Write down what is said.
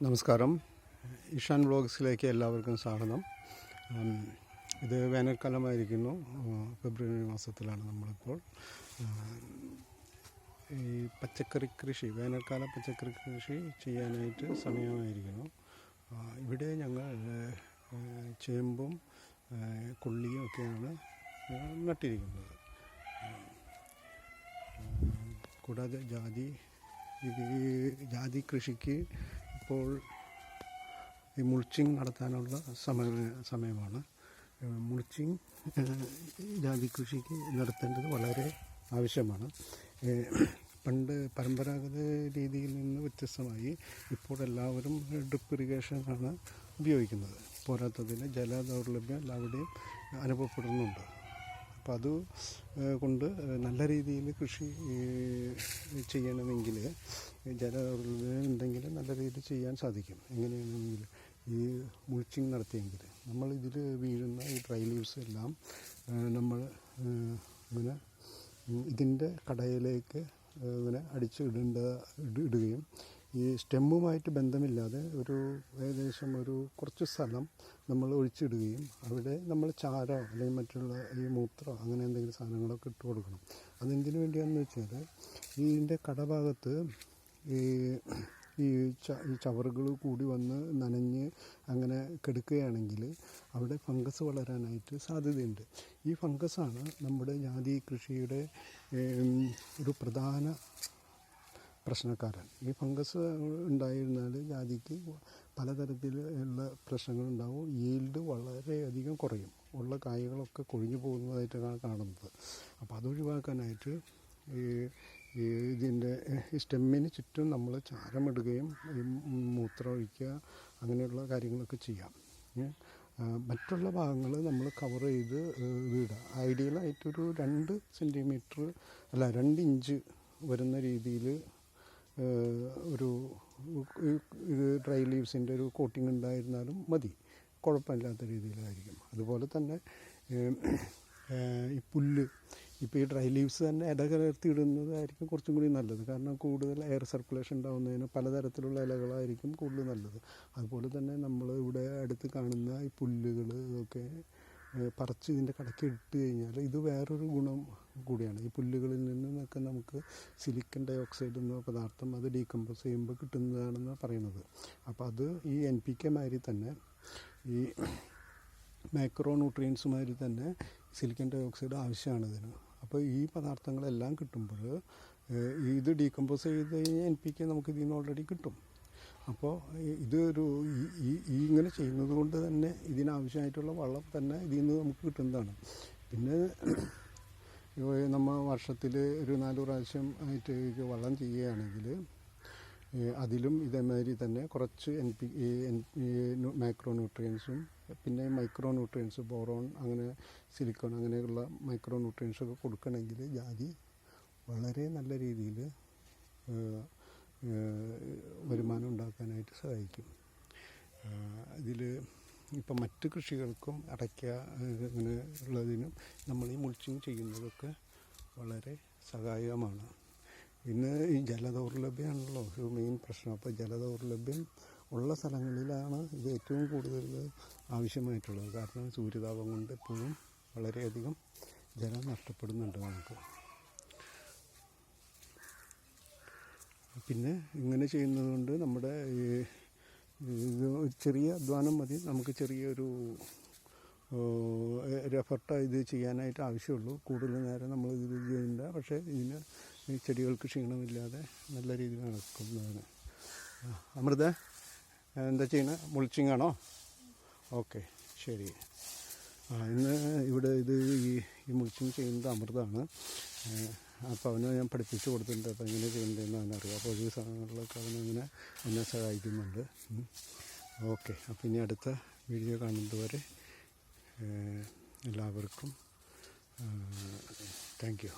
നമസ്കാരം. ഇഷാൻ വ്ളോഗ്സിലേക്ക് എല്ലാവർക്കും സ്വാഗതം. ഇത് വേനൽക്കാലമായിരിക്കുന്നു. ഫെബ്രുവരി മാസത്തിലാണ് നമ്മളിപ്പോൾ. ഈ പച്ചക്കറി കൃഷി, വേനൽക്കാല പച്ചക്കറി കൃഷി ചെയ്യാനായിട്ട് സമയമായിരിക്കുന്നു. ഇവിടെ ഞങ്ങൾ ചേമ്പും കൊള്ളിയും ഒക്കെയാണ് നട്ടിരിക്കുന്നത്. കൂടാതെ ജാതി കൃഷിക്ക് ഇപ്പോൾ ഈ മുൾച്ചിങ് നടത്താനുള്ള സമയമാണ്. മുൾച്ചിങ് ജാതി കൃഷിക്ക് നടത്തേണ്ടത് വളരെ ആവശ്യമാണ്. പണ്ട് പരമ്പരാഗത രീതിയിൽ നിന്ന് വ്യത്യസ്തമായി ഇപ്പോൾ എല്ലാവരും ഡ്രിപ്പ് ഇറിഗേഷനാണ് ഉപയോഗിക്കുന്നത്. പോരാത്തതിന് ജലദൗർലഭ്യം എല്ലാവിടെയും അനുഭവപ്പെടുന്നുണ്ട്. അപ്പോൾ അത് കൊണ്ട് നല്ല രീതിയിൽ കൃഷി ചെയ്യണമെങ്കിൽ ജലദൗർലഭ്യം ഉണ്ടെങ്കിൽ നല്ല രീതിയിൽ ചെയ്യാൻ സാധിക്കും. എങ്ങനെയാണെങ്കിൽ ഈ മുൾച്ചിങ് നടത്തിയെങ്കിൽ നമ്മൾ ഇതിൽ വീഴുന്ന ഈ ഡ്രൈ ലീവ്സ് എല്ലാം നമ്മൾ ഇങ്ങനെ ഇതിൻ്റെ കടയിലേക്ക് ഇങ്ങനെ ഇടുകയും ഈ സ്റ്റെമ്മുമായിട്ട് ബന്ധമില്ലാതെ ഏകദേശം കുറച്ച് സ്ഥലം നമ്മൾ ഒഴിച്ചിടുകയും അവിടെ നമ്മൾ ചാരോ അല്ലെങ്കിൽ മറ്റുള്ള ഈ മൂത്രമോ അങ്ങനെ എന്തെങ്കിലും സാധനങ്ങളൊക്കെ ഇട്ട് കൊടുക്കണം. അതെന്തിനു വേണ്ടിയാണെന്ന് വെച്ചാൽ ഇതിൻ്റെ കടഭാഗത്ത് ഈ ചവറുകൾ കൂടി വന്ന് നനഞ്ഞ് അങ്ങനെ കെടുക്കുകയാണെങ്കിൽ അവിടെ ഫംഗസ് വളരാനായിട്ട് സാധ്യതയുണ്ട്. ഈ ഫംഗസാണ് നമ്മുടെ ജാതി കൃഷിയുടെ ഒരു പ്രധാന പ്രശ്നക്കാരൻ. ഈ ഫംഗസ് ഉണ്ടായിരുന്നാൽ ജാതിക്ക് പലതരത്തിലുള്ള പ്രശ്നങ്ങളുണ്ടാവും. ഈൽഡ് വളരെയധികം കുറയും, ഉള്ള കായകളൊക്കെ കൊഴിഞ്ഞു പോകുന്നതായിട്ടാണ് കാണുന്നത്. അപ്പോൾ അതൊഴിവാക്കാനായിട്ട് ഇതിൻ്റെ സ്റ്റെമ്മിന് ചുറ്റും നമ്മൾ ചാരമിടുകയും മൂത്രം ഒഴിക്കുക അങ്ങനെയുള്ള കാര്യങ്ങളൊക്കെ ചെയ്യാം. മറ്റുള്ള ഭാഗങ്ങൾ നമ്മൾ കവർ ചെയ്ത് വിടുക. ഐഡിയലായിട്ടൊരു 2 ഇഞ്ച് വരുന്ന രീതിയിൽ ഇത് ഡ്രൈ ലീവ്സിൻ്റെ ഒരു കോട്ടിങ് ഉണ്ടായിരുന്നാലും മതി, കുഴപ്പമില്ലാത്ത രീതിയിലായിരിക്കും. അതുപോലെ തന്നെ ഈ പുല്ല്, ഇപ്പോൾ ഈ ഡ്രൈ ലീവ്സ് തന്നെ ഇടകലർത്തി ഇടുന്നതായിരിക്കും കുറച്ചും കൂടി നല്ലത്. കാരണം കൂടുതൽ എയർ സർക്കുലേഷൻ ഉണ്ടാകുന്നതിന് പലതരത്തിലുള്ള ഇലകളായിരിക്കും കൂടുതൽ നല്ലത്. അതുപോലെ തന്നെ നമ്മൾ ഇവിടെ അടുത്ത് കാണുന്ന ഈ പുല്ലുകൾ ഒക്കെ പറിച്ച് ഇതിൻ്റെ കടയ്ക്ക് ഇട്ട് കഴിഞ്ഞാൽ ഇത് വേറൊരു ഗുണം കൂടിയാണ്. ഈ പുല്ലുകളിൽ നിന്നൊക്കെ നമുക്ക് സിലിക്കൺ ഡയോക്സൈഡ് എന്ന പദാർത്ഥം അത് ഡീകമ്പോസ് ചെയ്യുമ്പോൾ കിട്ടുന്നതാണെന്ന് പറയുന്നത്. അപ്പോൾ അത് ഈ NPK മാതിരി തന്നെ ഈ മൈക്രോ ന്യൂട്രിയൻസുമാതിരി തന്നെ സിലിക്കൺ ഡയോക്സൈഡ് ആവശ്യമാണ് ഇതിന്. അപ്പോൾ ഈ പദാർത്ഥങ്ങളെല്ലാം കിട്ടുമ്പോൾ ഇത് ഡീകമ്പോസ് ചെയ്ത് കഴിഞ്ഞാൽ NPK നമുക്ക് ഇതിൽ നിന്ന് ഓൾറെഡി കിട്ടും. അപ്പോൾ ഇങ്ങനെ ചെയ്യുന്നത് കൊണ്ട് തന്നെ ഇതിനാവശ്യമായിട്ടുള്ള വളം തന്നെ ഇതിൽ നിന്ന് നമുക്ക് കിട്ടുന്നതാണ്. പിന്നെ നമ്മൾ വർഷത്തിൽ ഒരു 4 പ്രാവശ്യം ആയിട്ട് വളം ചെയ്യുകയാണെങ്കിൽ അതിലും ഇതേമാതിരി തന്നെ കുറച്ച് മൈക്രോ ന്യൂട്രിയൻസും പിന്നെ മൈക്രോ ന്യൂട്രിയൻസ് ബോറോൺ അങ്ങനെ സിലിക്കോൺ അങ്ങനെയുള്ള മൈക്രോ ന്യൂട്രിയൻസൊക്കെ കൊടുക്കണമെങ്കിൽ ജാതി വളരെ നല്ല രീതിയിൽ വരുമാനം ഉണ്ടാക്കാനായിട്ട് സഹായിക്കും. ഇതിൽ ഇപ്പം മറ്റ് കൃഷികൾക്കും അടയ്ക്ക അങ്ങനെ ഉള്ളതിനും നമ്മൾ ഈ മുൾച്ചിങ് ചെയ്യുന്നതൊക്കെ വളരെ സഹായകമാണ്. ഇന്ന് ഈ ജലദൗർലഭ്യമാണല്ലോ ഒരു മെയിൻ പ്രശ്നം. അപ്പോൾ ജലദൗർലഭ്യം ഉള്ള സ്ഥലങ്ങളിലാണ് ഇത് ഏറ്റവും കൂടുതൽ ആവശ്യമായിട്ടുള്ളത്. കാരണം സൂര്യതാപം കൊണ്ട് എപ്പോഴും വളരെയധികം ജലം നഷ്ടപ്പെടുന്നുണ്ട് നമുക്ക്. പിന്നെ ഇങ്ങനെ ചെയ്യുന്നത് കൊണ്ട് നമ്മുടെ ചെറിയ അധ്വാനം മതി, നമുക്ക് ചെറിയൊരു എഫർട്ട് ഇത് ചെയ്യാനായിട്ട് ആവശ്യമുള്ളൂ. കൂടുതൽ നേരം നമ്മൾ ഇത് ചെയ്യേണ്ട. പക്ഷേ ഇതിന് ചെടികൾക്ക് ക്ഷീണമില്ലാതെ നല്ല രീതിയിൽ നടക്കുന്നതാണ്. അമൃത എന്താ ചെയ്യണേ? മുൾച്ചിങ് ആണോ? ഓക്കെ, ശരി. ഇന്ന് ഇവിടെ ഈ മുൾച്ചിങ് ചെയ്യുന്നത് അമൃതാണ്. അപ്പോൾ അവനെ ഞാൻ പഠിപ്പിച്ചു കൊടുത്തിട്ടുണ്ട്. അപ്പോൾ എങ്ങനെ ചെയ്യേണ്ടതെന്ന് അവനറിയാം. അപ്പോൾ ഈ സാധനങ്ങളിലൊക്കെ അവനങ്ങനെ എന്നെ സഹായിക്കുന്നുണ്ട്. ഓക്കെ, അപ്പോൾ ഇനി അടുത്ത വീഡിയോ കാണുന്നത് വരെ എല്ലാവർക്കും താങ്ക് യു.